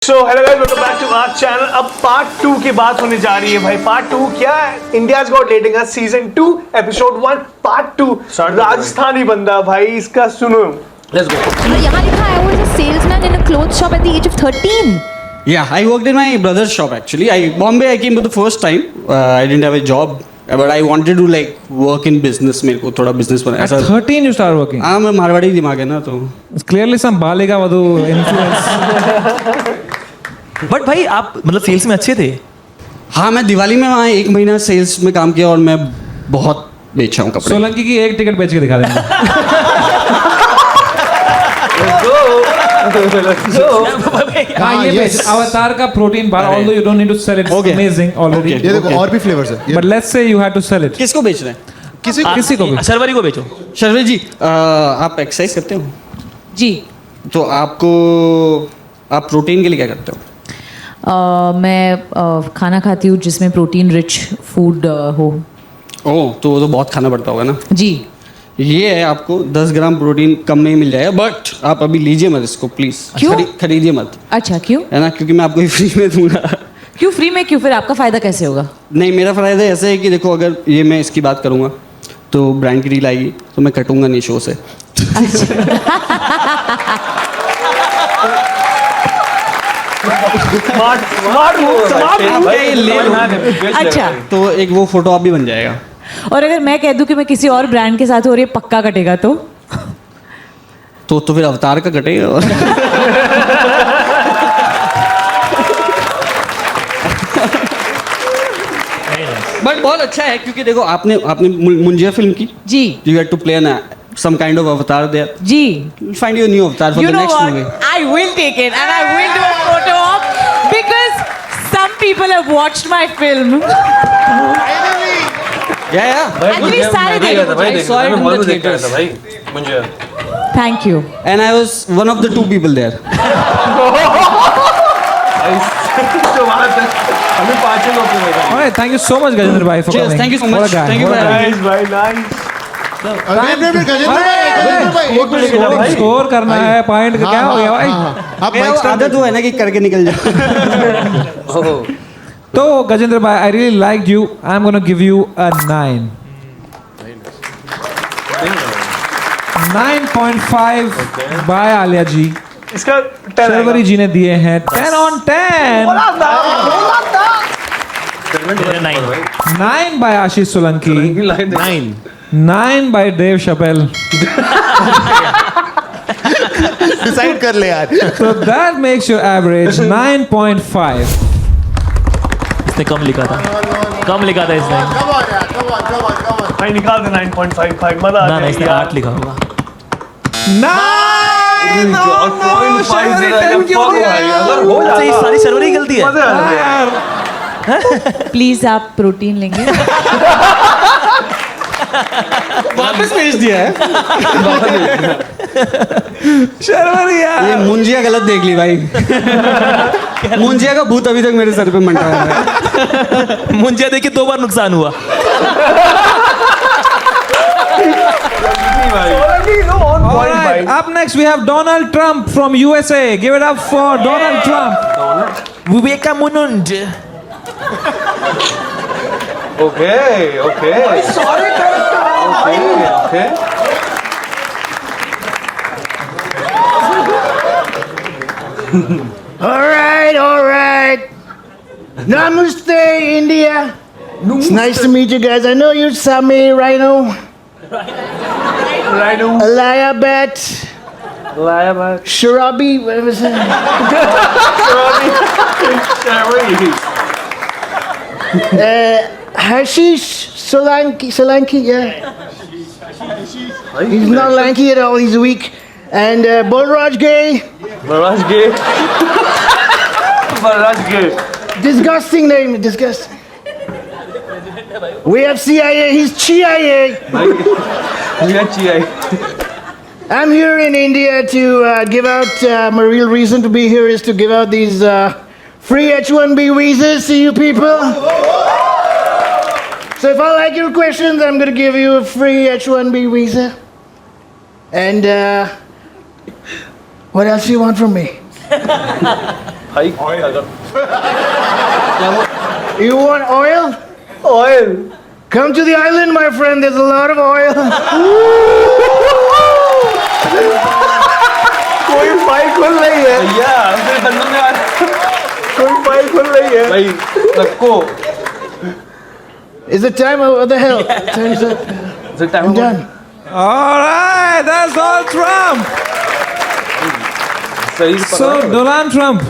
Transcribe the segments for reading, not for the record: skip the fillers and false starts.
So hello guys, welcome back to our channel. अब part 2 की बात होने जा रही है भाई। पार्ट 2 क्या है? India's got dating season 2 episode 1 part 2। Rajasthani बंदा भाई, इसका सुनो। Let's go. यहाँ लिखा है I was a salesman in a clothes shop at the age of 13. Yeah, I worked in my brother's shop actually. Bombay I came for the first time. I didn't have a job, but I wanted to like work in business. मेरे को थोड़ा business बना At ऐसा। 13 you started working. हाँ, मैं मारवाड़ी दिमाग है ना तो। It's clearly some Balika Vadhu influence. But भाई आप मतलब सेल्स में अच्छे थे। हाँ, मैं दिवाली में वहाँ 1 महीना सेल्स में काम किया और मैं बहुत बेचा हूँ कपड़े। सोलंकी की एक टिकट बेच के दिखा देंगे. हाँ ये बेच अवतार का protein bar. Although you don't need to sell it, it's Okay. amazing already. Okay. ये देखो और भी फ्लेवर्स है. But let's say you had to sell it. किसको बेच रहे हैं? किसी को भी. शर्वरी को बेचो। शर्वे जी, आप एक्सरसाइज करते हो? जी. तो आप प्रोटीन के लिए क्या करते हो? मैं खाना खाती हूँ जिसमें प्रोटीन रिच फूड हो. ओह, तो वो तो बहुत खाना पड़ता होगा ना। जी. ये है, आपको 10 ग्राम प्रोटीन कम नहीं मिल जाएगा, बट आप अभी लीजिए मत इसको प्लीज. क्यों? खरीदिए मत, अच्छा, क्यों? है ना, क्योंकि मैं आपको फ्री में दूंगा. क्यों फ्री में? क्यों? फिर आपका फायदा कैसे होगा? नहीं, मेरा फायदा ऐसे है कि देखो, अगर ये मैं इसकी बात करूंगा तो ब्रांड की डील आएगी तो मैं कटूंगा नहीं शो से. अच्छा. तो एक वो फोटो आप भी बन जाएगा. और अगर मैं कह दूं कि मैं किसी और ब्रांड के साथ हो और ये पक्का कटेगा तो फिर अवतार का कटेगा. और बट बहुत अच्छा है क्योंकि देखो, आपने मुंजिया फिल्म की. जी. You had to play an some kind of avatar there. जी. You'll find your new avatar for You the know next what? movie. I will take it and I will do a photo op because some people have watched my film. Yeah. At least सारे देखे. I saw it in the theaters. Thank you. And I was one of the 2 people there. Alright, thank you so much Gajendra bhai for Cheers, coming. thank you so much. What a guy. Thank you What a for guy. having me. भाई nice. अरे गजेंद्र भाई एक minute score करना है point का. क्या हो गया भाई? आप मेरा माइक वो स्टैंड आदत वो है ना कि करके निकल जाओ. तो गजेंद्र भाई, I really liked you. I'm gonna give you a 9. 9.5 by Alia जी. इसका 10 शर्वरी जी ने दिए हैं 10 on 10. 9 by Ashish Solanki. 9 by Dave Chappelle. Decide कर ले यार. So that makes your average 9.5. इसने कम लिखा था इसने. भाई निकाल दे 9.55. मजा आ ना इसने जाएगा. 8 लिखा होगा. 9. अगर हो अच्छा, ये जाता सारी शर्वरी की गलती है. मजा आ जाएगा. प्लीज आप प्रोटीन लेंगे. वापस भेज दिया है. शर्वरी यार. ये मुंजिया गलत देख ली भाई. मुंजिया का भूत अभी तक मेरे सर पे मंडरा रहा है. मुंजिया देख के 2 बार नुकसान हुआ. Alright, up next we have Donald Trump from USA. Give it up for Donald Trump. Vivekananda. Okay. Sorry, okay. All right. Namaste, India. It's nice to meet you guys. I know you saw me, Rhino. Aliyabet. Sharabi. What was it? Hashish Solanki, yeah. He's not lanky at all. He's weak. And Bolraj Gay. Disgusting name, disgusting. We have CIA, he's CIA. I'm here in India to give out, my real reason to be here is to give out these free H-1B visas to you people. So if I like your questions, I'm going to give you a free H-1B visa. And what else do you want from me? You want oil? Oil. Come to the island, my friend. There's a lot of oil. कोई file खुल रही है भैया फिर बंदों में कोई file खुल रही है भाई सबको Is it time? What the hell? Time's up. I'm done. All right, that's Donald Trump. सही So, Donald Trump,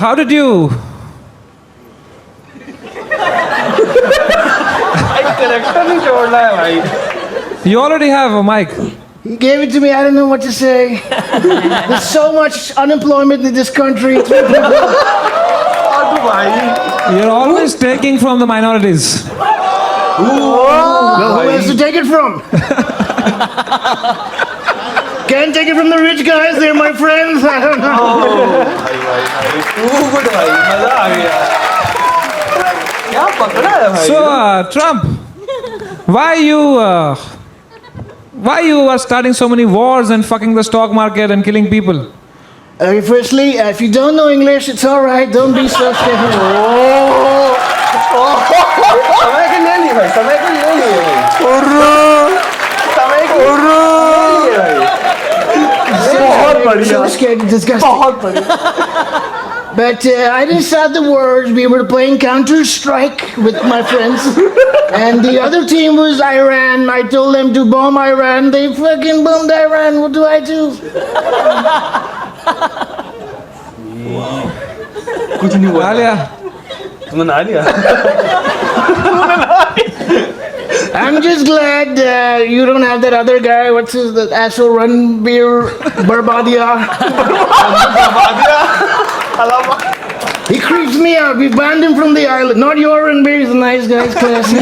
how did you? Character नहीं छोड़ना है भाई You already have a mic. He gave it to me. I don't know what to say. There's so much unemployment in this country. You're always taking from the minorities. Well, who else to take it from? Can't take it from the rich guys. They're my friends. I don't know. Good भाई मजा आ गया क्या पकड़ा है भाई So, Trump, why you are starting so many wars and fucking the stock market and killing people? Firstly, if you don't know English, it's all right. Don't be so scared. समय के ले लिए भाई समय के ले लिए भाई समय के ले लिए भाई बहुत बढ़िया So scared, disgusting. बहुत बढ़िया But I didn't start the wars. We were playing Counter-Strike with my friends. And the other team was Iran. I told them to bomb Iran. They fucking bombed Iran. What do I do? कुछ नहीं बोला Alia, तुमने ना लिया I'm just glad you don't have that other guy. What's his that asshole Ranbir Barbadia? He creeps me out. We banned him from the island. Not your Ranbir. He's a nice guy. He's classy.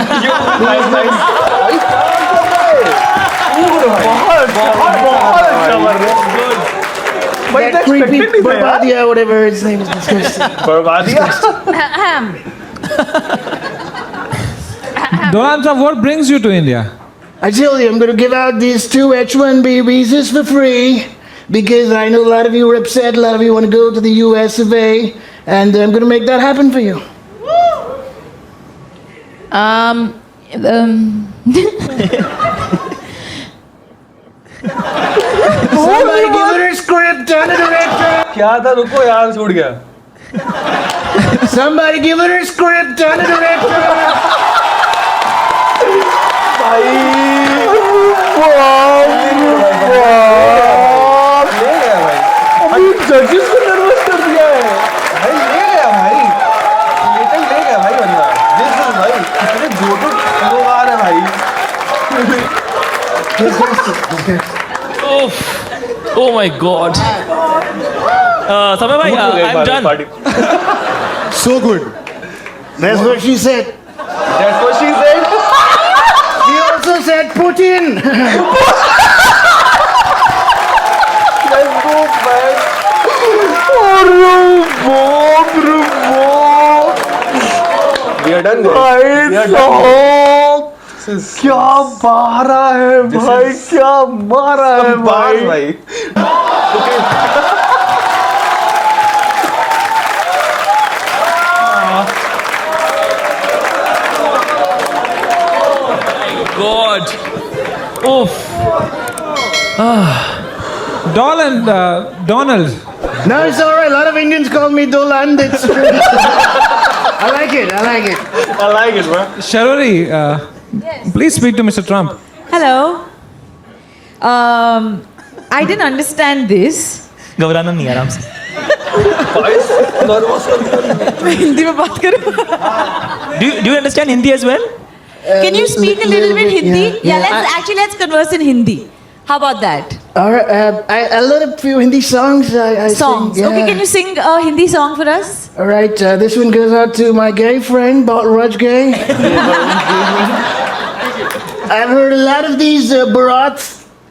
बहुत अच्छा कर रहे हैं भाई That creepy Barbadia, whatever his name is, disgusting. बर्बादिया Donald Trump, what brings you to India? I tell you, I'm going to give out these 2 H-1B visas for free because I know a lot of you are upset. A lot of you want to go to the US of A, and I'm going to make that happen for you. Somebody give her a script, turn it director. क्या था रुको यार छूट गया Somebody give her a script, turn it director. जजेस को nervous कर दिया है भाई ले गया भाई लेटर ले गया भाई बंदा दिस इज भाई इतने जोटो लोग आ रहे भाई Oh my god. Samay bhai, I'm done. So good. That's what she said. That's what she said. She also said Putin. Let's go back. We are done guys. भाई We are done. साहब क्या मारा है भाई क्या मारा है बार भाई भाई God. Oof. Donald, Donald, No, it's all right. A lot of Indians call me Dolan. It's I like it. I like it. I like it bro Sharori, please speak to Mr. Trump. Hello. I didn't understand this. घबराना नहीं आराम से. हिंदी में बात करो. Do you understand Hindi as well? Can you speak a little bit Hindi? Yeah. Let's converse in Hindi. How about that? All right. I learned a few Hindi songs. I Songs. Sing, yeah. Okay, can you sing a Hindi song for us? All right. This one goes out to my gay friend, Balraj Gay. I've heard a lot of these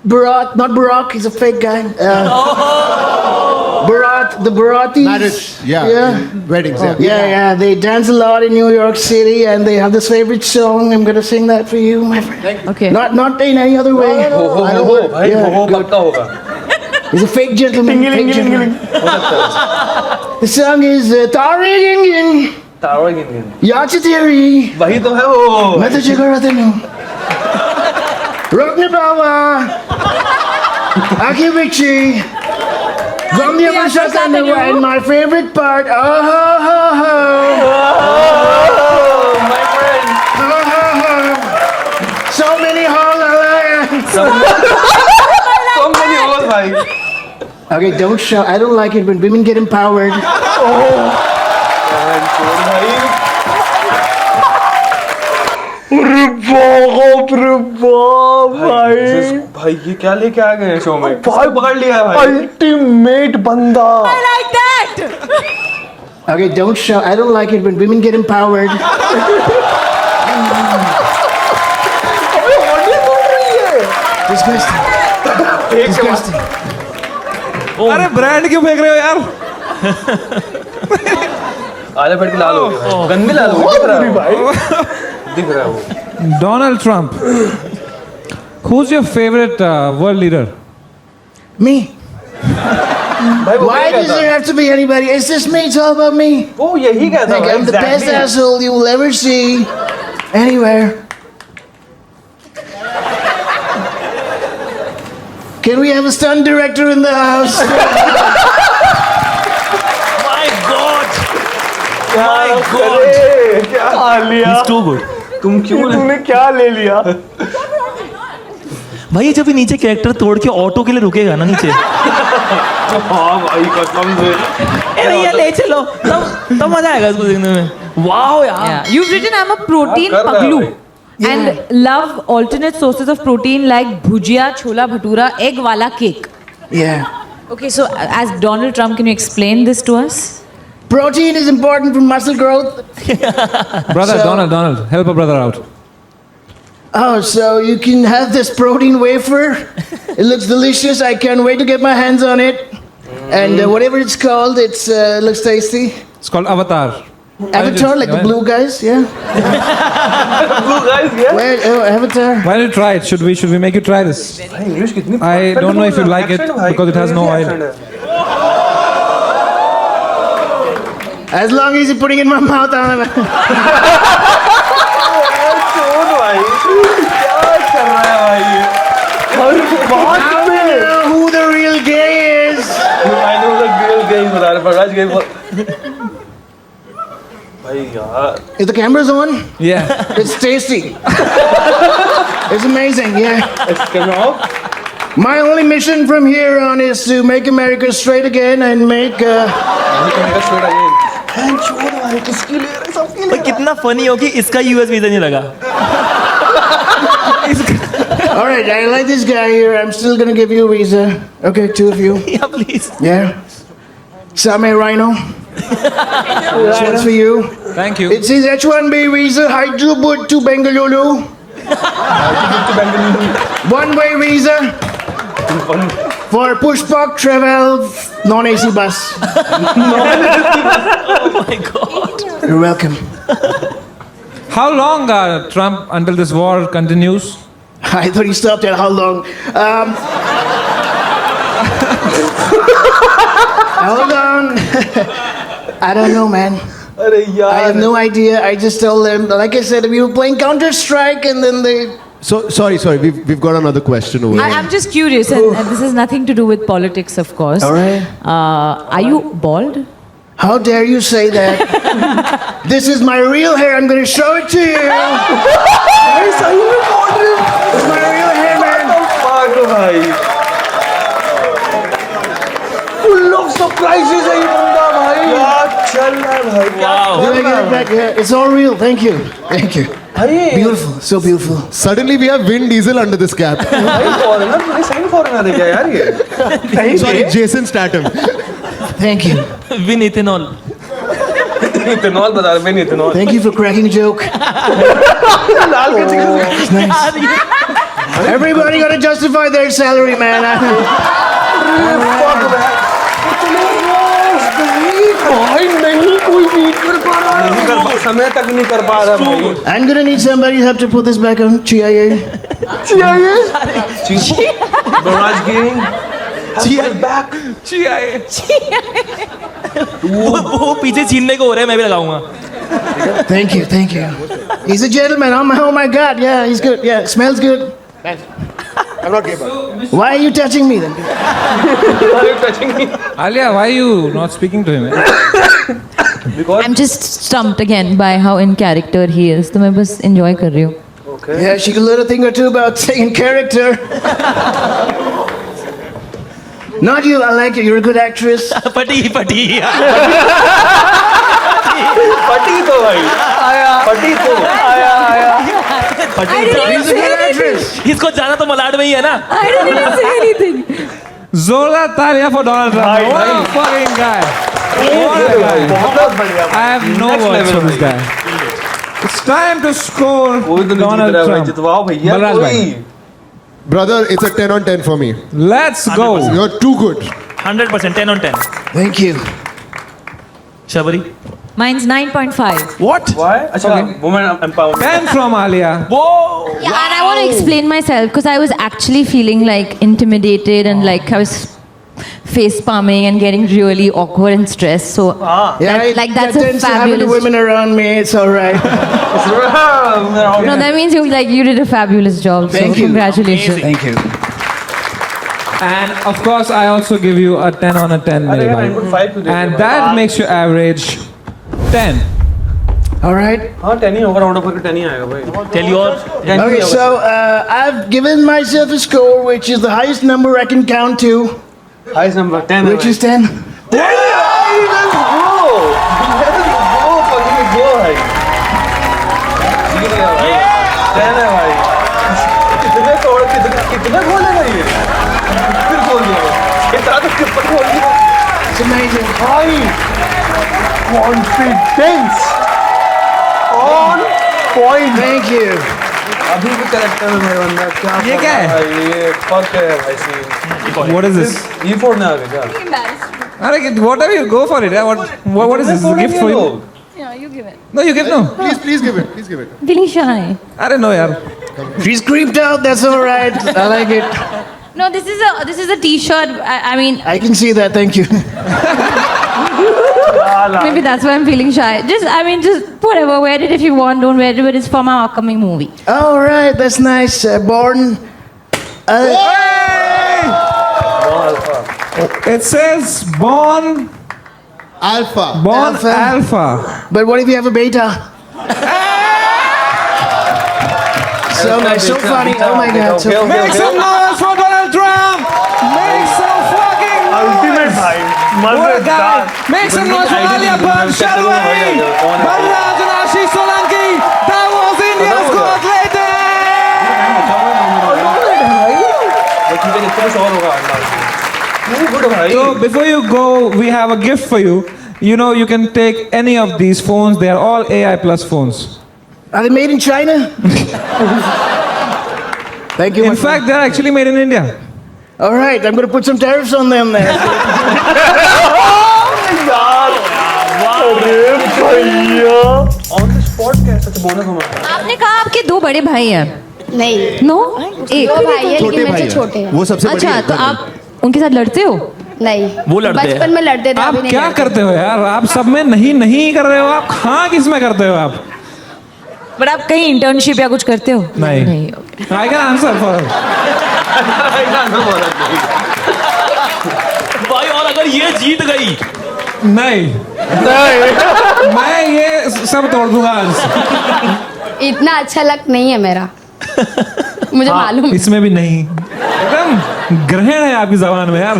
Bharat, not Barack, he's a fake guy. Bharat, the Bharatis. Marriage. Yeah. Yeah. Weddings. Yeah, they dance a lot in New York City, and they have this favorite song. I'm gonna sing that for you, my friend. Okay. Not in any other way. हो भाई Yeah, हो पक्का होगा He's a fake gentleman. Tingling Fake tingling gentleman. The song is Tari Gingin, तारो गिन Yachitiri, वही तो है वो Metachigaratanu, Rokni Bawa, Akivichi, Gandhi Abhishekanu, and my favorite part, oh ho ho ho. my friend So many holes. so many holes भाई Okay, don't shout. I don't like it when women get empowered. भाई भाई ये क्या लेके आ गए show में भाई पकड़ लिया है भाई अल्टीमेट बंदा I like that. Okay, don't shout. I don't like it when women get empowered. Disgusting. Disgusting. अरे ब्रांड क्यों फेंक रहे हो यार? आले पेट की लाल हो गई गंदी लाल हो गई दिख रहा है वो Donald Trump. Who's your favorite world leader? Me. भाई वो Why यही does कहता there have to be anybody? It's just me. It's all about me. वो यही कहता Like, है I'm the best exactly. asshole you will ever see anywhere. Can we have a stunt director in the house? My God. My God क्या हाल लिया He's too good. तुम क्यों तुमने क्या ले लिया भाई ये जब ये नीचे कैरेक्टर तोड़ के ऑटो के लिए रुकेगा ना नीचे हाँ भाई कसम से ए भैया ले चलो तब मजा आएगा इसको देखने में वाओ यार Yeah. You've written I'm a protein कर रहा है paglu. भाई। And love alternate sources of protein like bhujia, chola bhatura, egg wala cake. Yeah. Okay, so as Donald Trump, can you explain this to us? Protein is important for muscle growth. Brother, So- Donald, help a brother out. Oh, so you can have this protein wafer. It looks delicious. I can't wait to get my hands on it. And whatever it's called, it looks tasty. It's called Avatar. Avatar, like the blue guys, yeah. Blue guys yeah Where? Oh, Avatar. Why don't you try it? Should we make you try this? भाई English कितनी I don't know if you like it because it has no oil. As long as you're putting it in my mouth, I'm. भाई क्या कर रहा है भाई ये हर बात Now we know who the real gay is. I know the girl gay बता रहे पर आज गई भाई यार If the camera's on, Yeah. it's tasty. It's amazing, yeah. it's coming off My only mission from here on is to make America straight again and make. किसकी ले रहे सबकी भाई कितना फनी हो कि इसका यूएस वीजा नहीं लगा All right, I like this guy here. I'm still gonna give you a visa. Okay, two of you. या please Yeah. Same Rhino. This one's for you. Thank you. It says H1B visa, Hyderabad to Bengaluru. One-way visa for Pushpak travel, non-AC bus. Oh my God. You're welcome. How long, Trump, until this war continues? I thought you stopped at how long. Hold on. I don't know, man. अरे I यार have no idea. I just told them, like I said, we were playing Counter Strike, and then they. So sorry. We've got another question over here. I'm just curious, and this has nothing to do with politics, of course. All right. Are you bald? How dare you say that? This is my real hair. I'm going to show it to you. सही में बोल रहे हो It's my real hair, man. fuck भाई full of surprises है ये बंदा भाई क्या चल रहा है भाई क्या Wow. Did I get it back? Yeah, it's all real. Thank you. Thank you. अरे Beautiful. So beautiful. Suddenly we have Vin Diesel under this cap. भाई फॉरेनर पूरे सही फॉरेनर है क्या यार ये Sorry, Jason Statham. Thank you. Win ethanol ethanol बता रहे मैं ethanol Thank you for cracking a joke. लाल के chicken Everybody got to justify their salary, man. भाई नहीं कोई मीट कर पा रहा है समय तक नहीं कर पा रहा भाई I'm going to need somebody's help to put this back on. CIA. Bronage Gang back. वो पीछे छीनने को हो रहा है, मैं भी लगाऊंगा. Thank you, thank you. He's a gentleman. Oh my God. Yeah, he's good. Yeah, smells good. I'm not gay, but Why are you touching me then? Are you touching me? Alia, why are you not speaking to him? I'm just stumped again by how in character he is. तो मैं बस enjoy कर रही हूँ. Yeah, she can learn a thing or two about saying character. Not you. I like you. You're a good actress. पटी पटी तो भाई. पटी तो. I didn't even say anything. इसको जाना तो मलाड में ही है ना. I didn't even say anything. Zola Talia for Donald Trump. Bhai, What a bhai. fucking guy. What a guy. बहुत बढ़िया. I have no Next words level for this भाई. guy. It's time to score कोई तो नहीं Donald जीत रहा भाई. Trump. जितवाओ भैया बलराज कोई. भाई. brother, it's a 10 on 10 for me. Let's go. You're too good. 100%, 10 on 10. Thank you. Shabari. Mine's 9.5. What? Why? अच्छा, women empowerment. 10 from Alia. Yeah, and I want to explain myself because I was actually feeling like intimidated and like I was face palming and getting really awkward and stressed. So Yeah, like that's that a tends to happen to fabulous. women around me. It's all right. No, that means you did a fabulous job. Thank so you. Congratulations. Thank you. And of course, I also give you a 10 on a 10. अरे मेरे यार, भाई. 9.5 to And देते that भाई. makes you average 10. All right. हाँ 10 ही होगा. Round of करके 10 ही आएगा भाई. Tell your. Okay, so I've given myself a score which is the highest number I can count to, Highest number 10 है which भाई. is 10. Let's go. Fucking go भाई. जीत गया भाई. 10 है भाई. कितने खोलेगा ये? फिर खोल दिया. इतना तो कितना खोल दिया. It's amazing. भाई. Confidence. On point. Thank you. अभी भी करेक्टर में मेरा बंदा क्या. ये क्या है? भाई ये fuck है भाई सीन. What is this? ये फोड़ने आ गया क्या? Alright, whatever you go for it. Yeah? What is this? A gift for you? Yeah, you give it. No, you give no. Please give it. Please give it. Feeling shy. I don't know, yaar. She's creeped out. That's all right. I like it. No, this is a T-shirt. I mean, I can see that. Thank you. maybe that's why I'm feeling shy. Just whatever. Wear it if you want. Don't wear it, but it's from our upcoming movie. All right. That's nice. Born. It says born Alpha. alpha. But what if you have a beta? So nice. So funny. Oh my God. So funny. Make some noise for Donald Trump. Make some fucking noise. Ultimate भाई. What a मजेदार. guy. Make some noise for Alia Bhatt, Shalwari, Balraj and Ashish Solanki. That was India's Got Latest. So before you go, we have a gift for you. You know, you can take any of these phones. They are all AI plus phones. Are they made in China? Thank you. In my friend. fact, they are actually made in India. All right. I'm going to put some tariffs on them then. On the spot कैसे तो bonus हमारा. आपने कहा आपके दो बड़े भाई हैं. नहीं नो एक. दो भाई है छोटे लेकिन भाई मेरे से छोटे हैं. हैं वो सबसे बड़ी अच्छा है. तो आप उनके साथ लड़ते हो? नहीं वो लड़ते हैं. बचपन में लड़ते थे आप अभी नहीं क्या लड़ते। करते हो यार? आप सब में नहीं कर रहे हो. आप हाँ किस में करते हो आप? बट आप कहीं इंटर्नशिप या कुछ करते हो? नहीं. I can answer for her. भाई और अगर ये जीत गई. नहीं. मैं ये सब तोड़ दूंगा आज. इतना अच्छा लक नहीं है मेरा मुझे मालूम है। इसमें भी नहीं. एकदम ग्रहण है आपकी जबान में यार.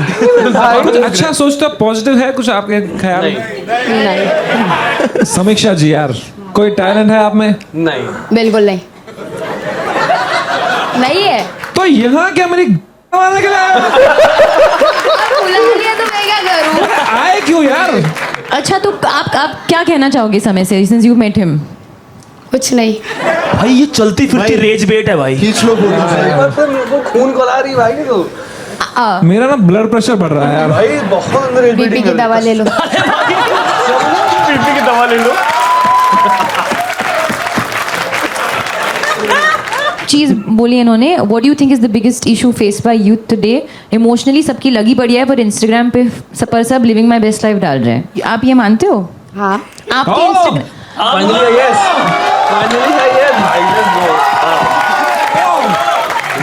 कुछ अच्छा सोचते हो, पॉजिटिव है कुछ आपके ख्याल में? नहीं समीक्षा जी यार, कोई टैलेंट है आप में? नहीं. बिल्कुल नहीं नहीं है। तो यहाँ क्या मेरी मारने के लिए आए हो? बुला लिया तो मैं क्या करूं? आए क्यों यार? अच्छा तो आप क्या कहना चाहोगे समय से since you met him? कुछ नहीं। भाई ये चलती फिरती रेज बेट है भाई. खींच लो बोलो. वो खून खौला रही भाई ने तो. मेरा ना ब्लड प्रेशर बढ़ रहा है यार. भाई बहुत अंदर बीपी की दवा ले लो। बीपी की दवा ले लो. चीज बोली इन्होंने, what do you think is the biggest issue faced by youth today? Emotionally सबकी लगी पड़ी है, पर इंस्टाग्राम पे पर सब लिविंग माय बेस्ट लाइफ डाल रहे हैं। आप ये मानते हो? हाँ आपके Instagram- Finally a yes. Finally a yes.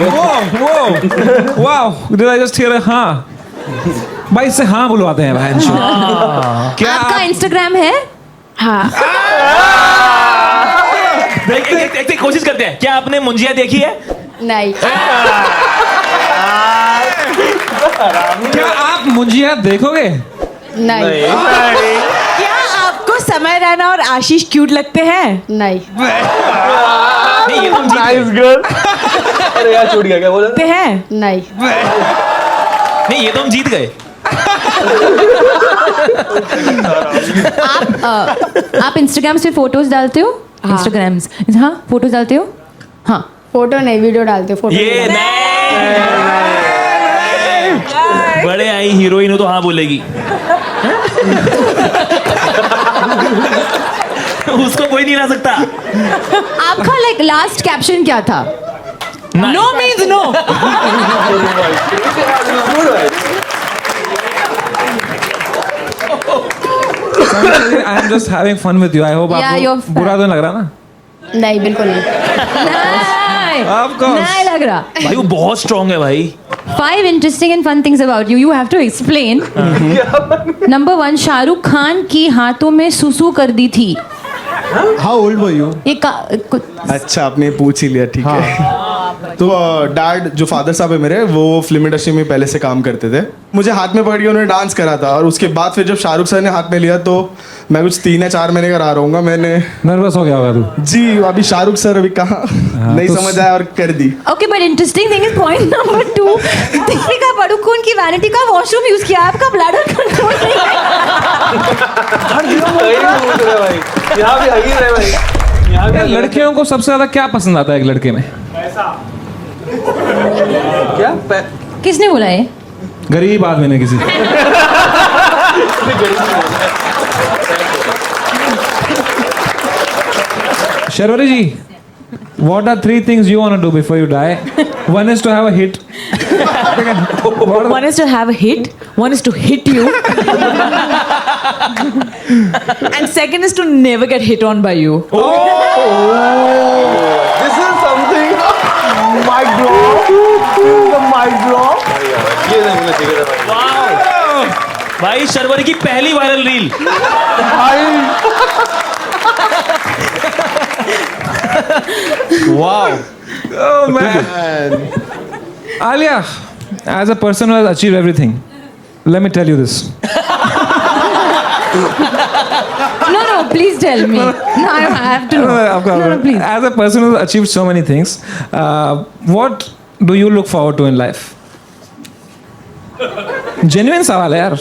Whoa! Wow! Did I just hear a हाँ? भाई इससे हाँ बुलवाते हैं भाई। क्या आपका आप इंस्टाग्राम है? हाँ एक कोशिश करते हैं, क्या आपने मुंजिया देखी है? नहीं क्या आप मुंजिया देखोगे? नहीं क्या आपको समय रैना और आशीष क्यूट लगते हैं? नहीं नहीं, ये तो हम जीत गए। Nice girl. अरे यार छूट गया, क्या बोला? लगते हैं? नहीं नहीं, ये तो हम जीत गए। आप इंस्टाग्राम से फोटोज डालते हो? हाँ। इंस्टाग्राम्स, हाँ फोटोज डालते हो? हाँ। फोटो नहीं, वीडियो डालते फोटो ये नहीं। बड़े आई हीरोइन हो तो हाँ बोलेगी। उसको कोई नहीं ला सकता। आपका लाइक लास्ट कैप्शन क्या था? No means no. I am just having fun with you. I hope Yeah, you're आपको बुरा तो नहीं लग रहा ना? नहीं बिल्कुल नहीं नहीं, Of course. नहीं लग रहा। भाई वो बहुत स्ट्रांग है भाई। 5 interesting and fun things about you. You have to explain. Number 1, Shahrukh Khan की हाथों में सुसु कर दी थी। How old were you? ये अच्छा आपने पूछ ही लिया, ठीक है। तो डैड जो फादर साहब है मेरे, वो फिल्म इंडस्ट्री में पहले से काम करते थे। मुझे हाथ में पकड़ के उन्होंने डांस करा था, और उसके बाद फिर जब शाहरुख सर ने हाथ में लिया तो मैं कुछ 3 या 4 महीने का रहा रहूँगा। मैंने नर्वस हो गया होगा तू? जी अभी शाहरुख सर अभी कहाँ नहीं तो समझ आया और कर दी। Okay, but interesting thing is point number 2, Deepika Padukone की वैनिटी का वॉशरूम यूज किया, आपका ब्लैडर कंट्रोल नहीं है। यहाँ भी हगी रहे भाई। यहाँ यार, लड़कियों को सबसे ज्यादा क्या पसंद आता है एक लड़के में? क्या? किसने बोला है? गरीब आदमी ने किसी। शर्वरी जी, what are 3 things you want to do before you die? One is to have a hit. One is to have a hit, one is to hit you, and second is to never get hit on by you. This is something. Mic drop. The mic drop. ये नहीं होना चाहिए था भाई। Wow भाई, शर्वरी की पहली viral reel. वाह। Oh man. Alia, as a person who has achieved everything, let me tell you this. No, please tell me. No, I have to know. No, please. As a person who has achieved so many things, what do you look forward to in life? Genuine सवाल है यार.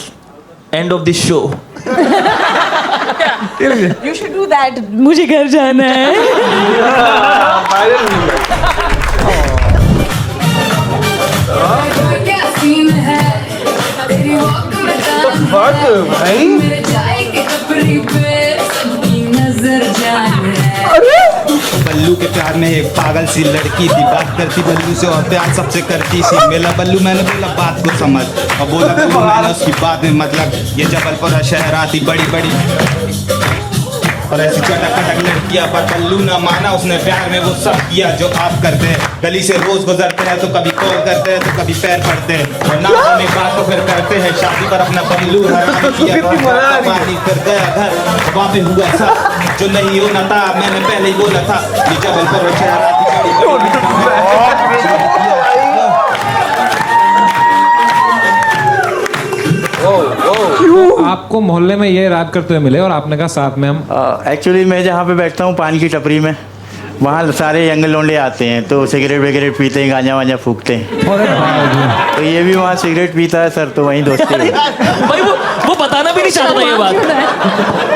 End of this show. You should do that. मुझे घर जाना है। बल्लू के प्यार में एक पागल सी लड़की थी, बात करती बल्लू से और प्यार सबसे करती सी। मेला बल्लू, मैंने बोला बात को समझ, और बोला बल्लू मैंने उसकी बात में मतलब। ये जबलपुर शहर आती बड़ी बड़ी और ऐसी चटक कटक लड़कियां, पर बल्लू ना माना, उसने प्यार में वो सब किया जो आप करते हैं। गली से रोज गुजरते हैं तो कभी कॉल करते हैं तो कभी पैर पड़ते हैं, और ना होने बात तो फिर करते हैं। शादी पर अपना बल्लू हैरान किया, पानी फिर गया घर, वहाँ पे हुआ सब जो नहीं होना था। मैंने पहले ही बोला था, ये जबलपुर शहर आती बड़ी आपको मोहल्ले में ये रैप करते हुए मिले और आपने कहा साथ में हम। एक्चुअली मैं जहाँ पे बैठता हूँ पान की टपरी में, वहाँ सारे यंग लौंडे आते हैं तो सिगरेट वगैरह पीते हैं, गांजा वांजा फूकते हैं। तो ये भी वहाँ सिगरेट पीता है सर, तो वहीं दोस्ती है। भाई वो बताना भी नहीं चाहता ये बात,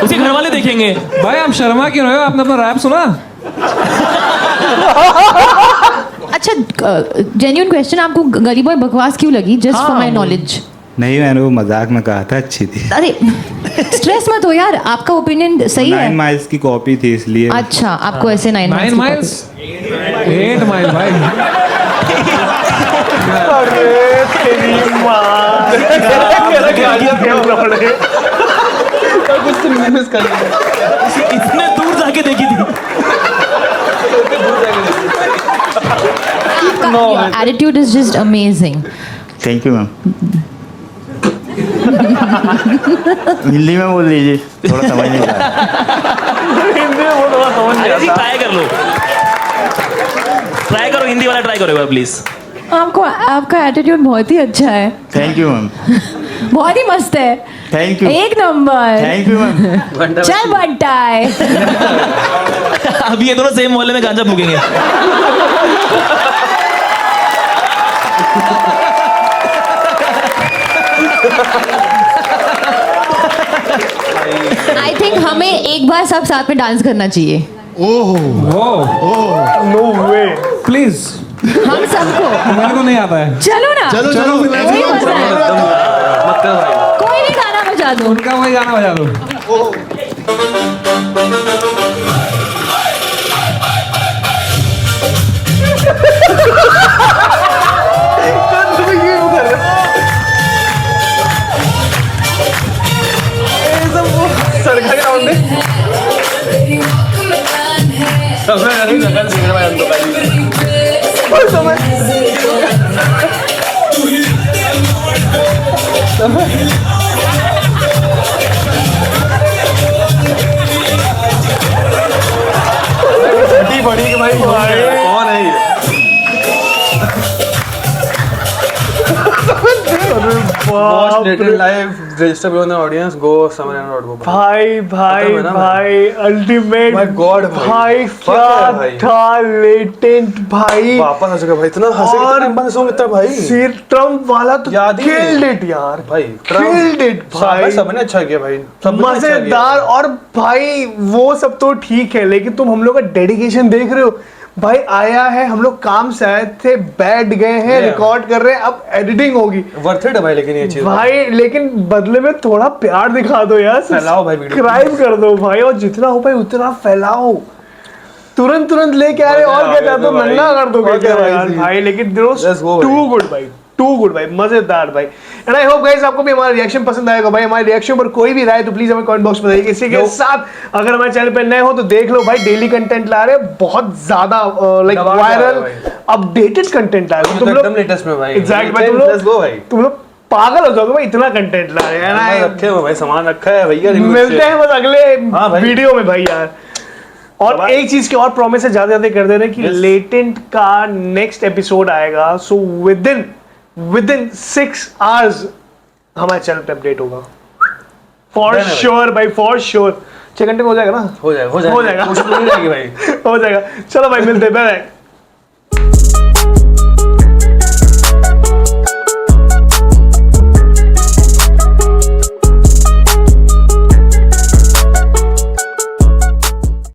उसके घर वाले देखेंगे। भाई आप शर्मा क्यों रहे हो? आपने अपना रैप सुना? अच्छा, जेन्युइन क्वेश्चन, आपको गली बॉय बकवास क्यों लगी? Just for my knowledge. नहीं, मैंने वो मजाक में कहा था, अच्छी थी। अरे स्ट्रेस मत हो यार, आपका ओपिनियन सही है। 9 माइल्स की कॉपी थी इसलिए। अच्छा, आपको ऐसे 9 9 माइल्स 8 माइल भाई. अरे तेरी माँ गालियाँ फेंक रहे कुछ तो मिस कर लिया. इतने दूर जाके देखी थी. Your attitude is just amazing. Thank you ma'am. Hindi में बोल लीजिए, थोड़ा समझ नहीं पाया. हिंदी में बोलो, समझ नहीं आता. ट्राई कर लो. ट्राई करो, हिंदी वाला ट्राई करो एक बार प्लीज. आपका एटीट्यूड बहुत ही अच्छा है. Thank you ma'am. बहुत ही मस्त है. Thank you. एक नंबर. Thank you ma'am. चल बनता है. अभी ये दोनों सेम मोहल्ले में गांजा फूकेंगे. आई थिंक हमें एक बार सब साथ में डांस करना चाहिए. No way. प्लीज. हम सबको. मेरे को नहीं आता है. चलो ना. चलो वही मजा है. कोई भी गाना बजा दो. उनका वही गाना बजा दो. सरकारी राउंड में बड़ी कि भाई कौन है ये? register on the audience, go samarayan.com. भाई भाई भाई अल्टीमेट. My God, भाई क्या भाई. था लेटेंट भाई. वापस आ चुका भाई. इतना हंसे और कितना बंद सॉन्ग इतना भाई. सिर ट्रम्प वाला तो याद ही नहीं. killed it यार. भाई Killed it भाई. सबने अच्छा किया भाई. सबने अच्छा किया. मजेदार. और भाई वो सब तो ठीक है, लेकिन तुम हम लोग का डेडिकेशन देख रहे हो भाई. आया है, हम लोग काम से आए थे, बैठ गए हैं, रिकॉर्ड कर रहे हैं, अब एडिटिंग होगी. वर्थ इट है भाई. लेकिन ये चीज भाई लेकिन बदले में थोड़ा प्यार दिखा दो यार. फैलाओ भाई वीडियो. सब्सक्राइब कर दो भाई, और जितना हो पाए उतना फैलाओ. तुरंत लेके आ रहे और क्या चाहते हो, नंगा कर दो क्या भाई. लेकिन टू गुड भाई, टू गुड भाई, मजेदार भाई. एंड आई होप गाइस आपको भी हमारा रिएक्शन पसंद आएगा भाई. हमारे रिएक्शन पर कोई भी राय तो प्लीज हमें कमेंट बॉक्स में बताइए. इसी के साथ अगर हमारे चैनल पे नए हो तो देख लो भाई, डेली कंटेंट ला रहे हैं, बहुत ज्यादा लाइक वायरल अपडेटेड कंटेंट ला रहे हो तुम लोग एकदम लेटेस्ट में भाई. एग्जैक्ट भाई. तुम लोग पागल हो जाओगे भाई, इतना कंटेंट ला रहे हैं. रखे हुए भाई, सामान रखा है भैया. मिलते हैं बस अगले हाँ भाई. वीडियो में भाई यार. और एक चीज की और प्रॉमिस है ज्यादा कर दे रहे हैं कि लेटेंट का नेक्स्ट एपिसोड आएगा. सो विदिन 6 hours हमारे चैनल पे अपडेट होगा फॉर श्योर भाई, फॉर श्योर. 6 घंटे में हो जाएगा ना. हो जाएगा. हो जाएगा. भाई. हो जाएगा. चलो भाई मिलते हैं. बाय.